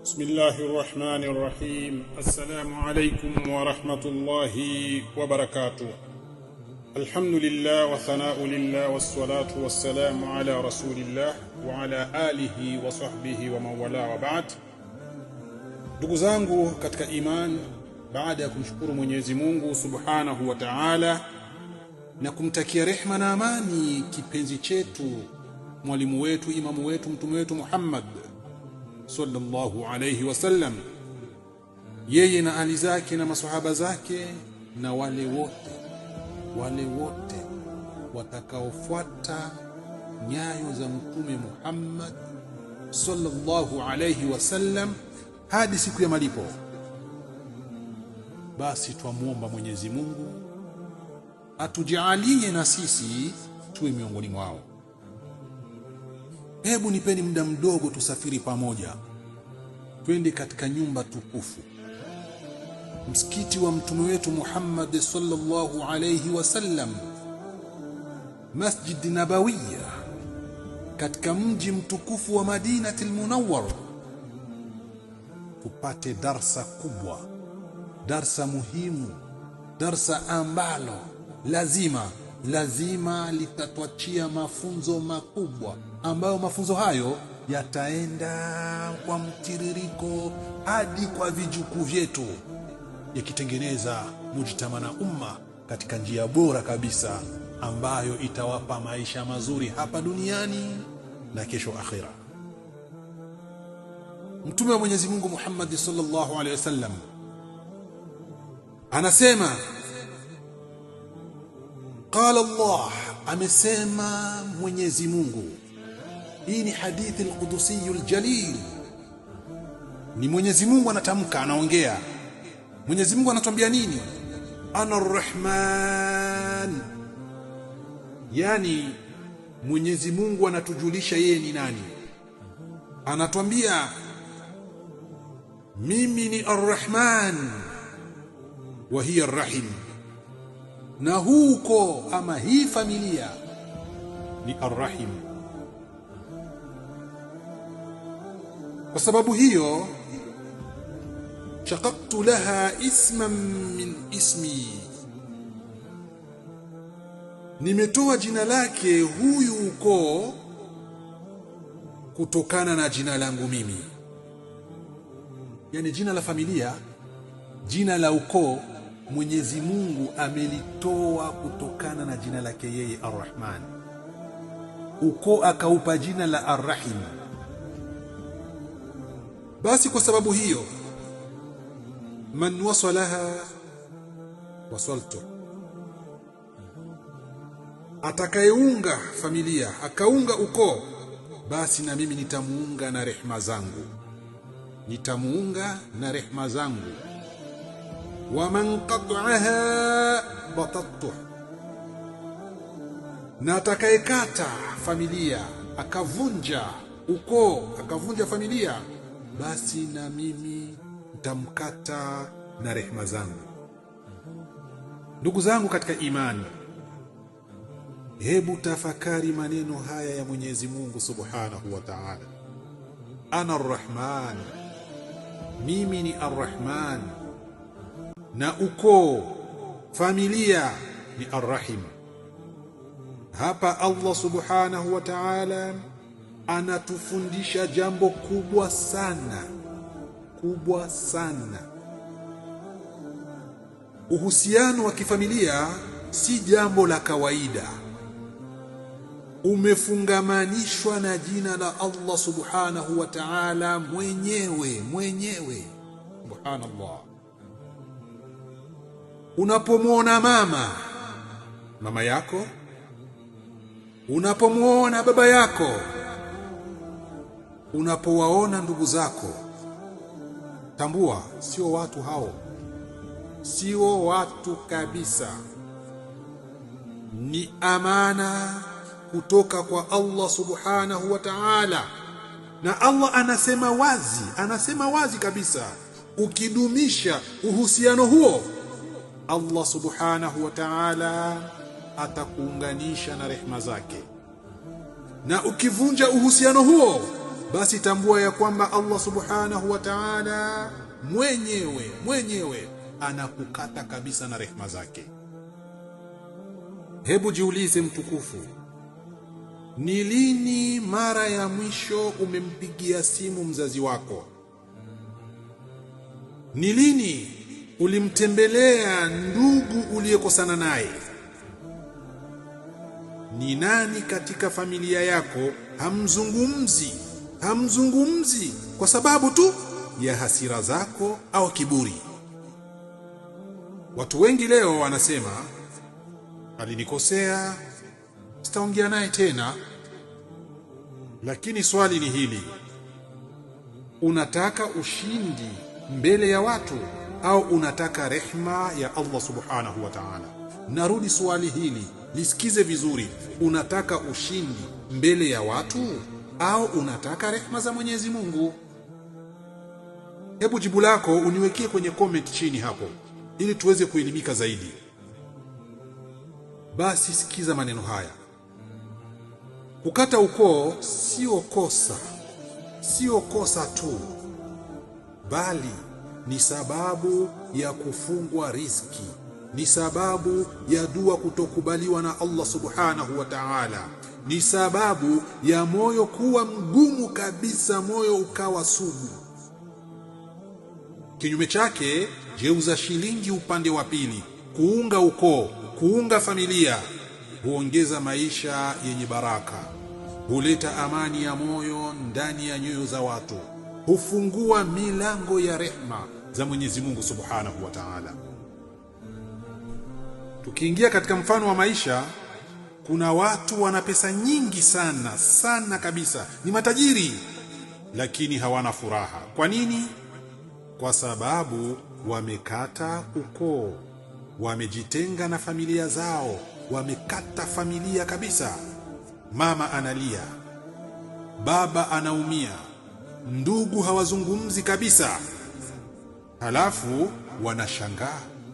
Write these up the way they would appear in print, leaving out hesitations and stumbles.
بسم الله الرحمن الرحيم. السلام عليكم ورحمة الله وبركاته. الحمد لله وثناء لله والصلاة والسلام على رسول الله وعلى آله وصحبه ومن والاه وبعد. Ndugu zangu katika iman, baada ya kumshukuru Mwenyezi Mungu Subhanahu wa Ta'ala na kumtakia rehma na amani kipenzi chetu, mwalimu wetu, imamu wetu, mtume wetu Muhammad sallallahu alayhi wasallam, yeye na ali zake na maswahaba zake na wale wote watakaofuata nyayo za mtume Muhammad sallallahu alayhi wasallam hadi siku ya malipo. Basi twamuomba Mwenyezi Mungu atujalie na sisi tuwe miongoni mwao. Hebu nipeni muda mdogo tusafiri pamoja, twende katika nyumba tukufu, msikiti wa mtume wetu Muhammad sallallahu alayhi wasallam, Masjid Nabawiyya, katika mji mtukufu wa Madinatul Munawwara, tupate darsa kubwa, darsa muhimu, darsa ambalo lazima litatuachia mafunzo makubwa, ambayo mafunzo hayo yataenda kwa mtiririko hadi kwa vijukuu vyetu, yakitengeneza mujtama na umma katika njia bora kabisa, ambayo itawapa maisha mazuri hapa duniani na kesho akhira. Mtume wa Mwenyezi Mungu Muhammad sallallahu alaihi wasallam anasema, qala Allah, amesema Mwenyezi Mungu. Hii ni hadithi al-Qudusi al-Jalil, ni Mwenyezi Mungu anatamka, anaongea. Mwenyezi Mungu anatuambia nini? Ana ar-Rahman, yani Mwenyezi Mungu anatujulisha yeye ni nani. Anatuambia mimi ni ar-Rahman wa hiya ar-Rahim, na huko ama hii familia ni ar-Rahim. Kwa sababu hiyo, shaqaqtu laha isman min ismi, nimetoa jina lake huyu ukoo kutokana na jina langu mimi. Yani jina la familia, jina la ukoo, Mwenyezi Mungu amelitoa kutokana na jina lake yeye Ar-Rahman. Ukoo akaupa jina la Ar-Rahim. Basi kwa sababu hiyo, man wasalaha wasaltu, atakayeunga familia, akaunga ukoo, basi na mimi nitamuunga na rehema zangu, wa man qat'aha batattu, na atakayekata familia, akavunja ukoo, akavunja familia, basi na mimi nitamkata na rehema zangu. Ndugu zangu katika imani, hebu tafakari maneno haya ya Mwenyezi Mungu Subhanahu wa Ta'ala. Ana ar-Rahman, mimi ni ar-Rahman, na ukoo, familia ni ar-Rahim. Hapa Allah Subhanahu wa Ta'ala anatufundisha jambo kubwa sana. Uhusiano wa kifamilia si jambo la kawaida, umefungamanishwa na jina la Allah Subhanahu wa Ta'ala mwenyewe. Subhanallah. Unapomwona mama yako, unapomwona baba yako, unapowaona ndugu zako, tambua sio watu hao, sio watu kabisa. Ni amana kutoka kwa Allah Subhanahu wa Ta'ala, na Allah anasema wazi kabisa, ukidumisha uhusiano huo, Allah Subhanahu wa Ta'ala atakuunganisha na rehema zake, na ukivunja uhusiano huo basi tambua ya kwamba Allah subhanahu wa ta'ala mwenyewe anakukata kabisa na rehema zake. Hebu jiulize mtukufu, ni lini mara ya mwisho umempigia simu mzazi wako? Ni lini ulimtembelea ndugu uliyekosana naye? Ni nani katika familia yako hamzungumzi kwa sababu tu ya hasira zako au kiburi? Watu wengi leo wanasema, alinikosea, sitaongea naye tena. Lakini swali ni hili, unataka ushindi mbele ya watu au unataka rehma ya Allah subhanahu wa ta'ala? Narudi swali hili, lisikize vizuri. Unataka ushindi mbele ya watu au unataka rehma za Mwenyezi Mungu? Hebu jibu lako uniwekee kwenye comment chini hapo, ili tuweze kuelimika zaidi. Basi sikiza maneno haya. Kukata ukoo sio kosa tu, bali ni sababu ya kufungwa riziki, ni sababu ya dua kutokubaliwa na Allah subhanahu wa ta'ala, ni sababu ya moyo kuwa mgumu kabisa, moyo ukawa sugu. Kinyume chake, geuza shilingi upande wa pili. Kuunga ukoo, kuunga familia huongeza maisha yenye baraka, huleta amani ya moyo ndani ya nyoyo za watu, hufungua milango ya rehma za Mwenyezi Mungu subhanahu wa ta'ala. Tukiingia katika mfano wa maisha, kuna watu wana pesa nyingi sana kabisa, ni matajiri, lakini hawana furaha. Kwa nini? Kwa sababu wamekata ukoo, wamejitenga na familia zao, wamekata familia kabisa. Mama analia, baba anaumia, ndugu hawazungumzi kabisa. Halafu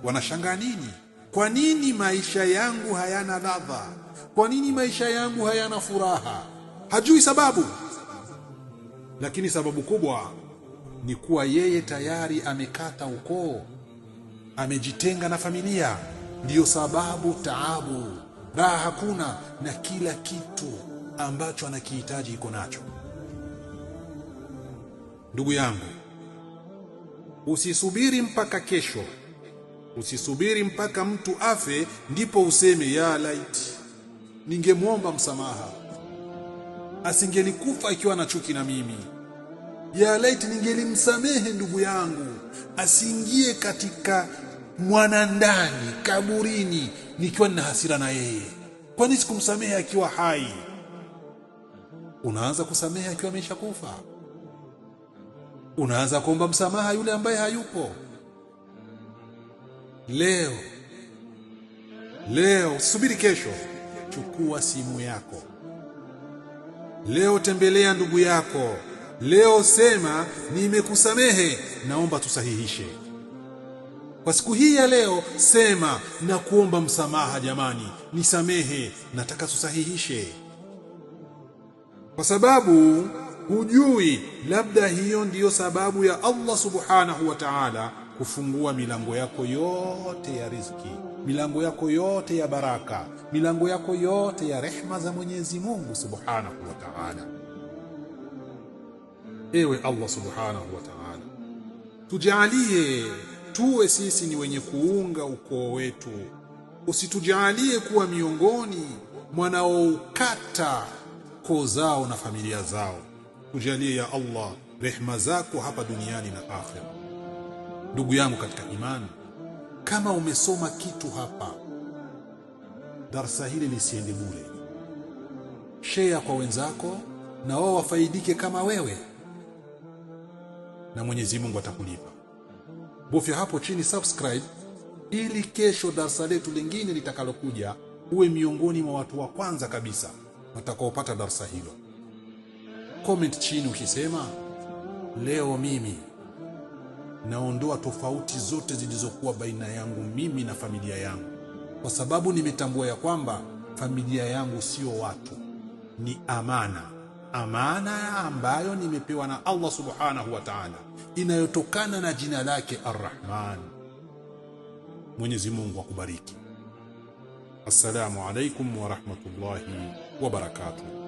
wanashangaa nini? Kwa nini maisha yangu hayana ladha? Kwa nini maisha yangu hayana furaha? Hajui sababu. Lakini sababu kubwa ni kuwa yeye tayari amekata ukoo, amejitenga na familia. Ndiyo sababu taabu, raha hakuna, na kila kitu ambacho anakihitaji iko nacho. Ndugu yangu, usisubiri mpaka kesho, usisubiri mpaka mtu afe ndipo useme ya laiti ningemwomba msamaha, asingelikufa ikiwa na chuki na mimi. Ya laiti ningelimsamehe ndugu yangu, asiingie katika mwanandani kaburini nikiwa na hasira na yeye. Kwa nini sikumsamehe akiwa hai? Unaanza kusamehe akiwa ameshakufa. Unaanza kuomba msamaha yule ambaye hayupo. Leo subiri kesho, chukua simu yako. Leo tembelea ndugu yako. Leo sema nimekusamehe, naomba tusahihishe. Kwa siku hii ya leo sema na kuomba msamaha, jamani, nisamehe, nataka tusahihishe. Kwa sababu hujui, labda hiyo ndiyo sababu ya Allah subhanahu wa ta'ala kufungua milango yako yote ya riziki, milango yako yote ya baraka, milango yako yote ya rehma za Mwenyezi Mungu subhanahu wa ta'ala. Ewe Allah subhanahu wa ta'ala, tujalie tuwe sisi ni wenye kuunga ukoo wetu. Usitujalie kuwa miongoni wanaokata koo zao na familia zao. Tujalie ya Allah rehma zako hapa duniani na akhera. Ndugu yangu katika imani, kama umesoma kitu hapa, darasa hili lisiende bure. Share kwa wenzako na wao wafaidike kama wewe, na Mwenyezi Mungu atakulipa. Bofya hapo chini subscribe, ili kesho darasa letu lingine litakalokuja uwe miongoni mwa watu wa kwanza kabisa watakaopata darasa hilo. Comment chini ukisema, leo mimi naondoa tofauti zote zilizokuwa baina yangu mimi na familia yangu, kwa sababu nimetambua ya kwamba familia yangu sio watu, ni amana. amana ambayo nimepewa na Allah subhanahu wa ta'ala, inayotokana na jina lake Ar-Rahman. Mwenyezi Mungu akubariki. Assalamu alaikum wa rahmatullahi wa barakatuh.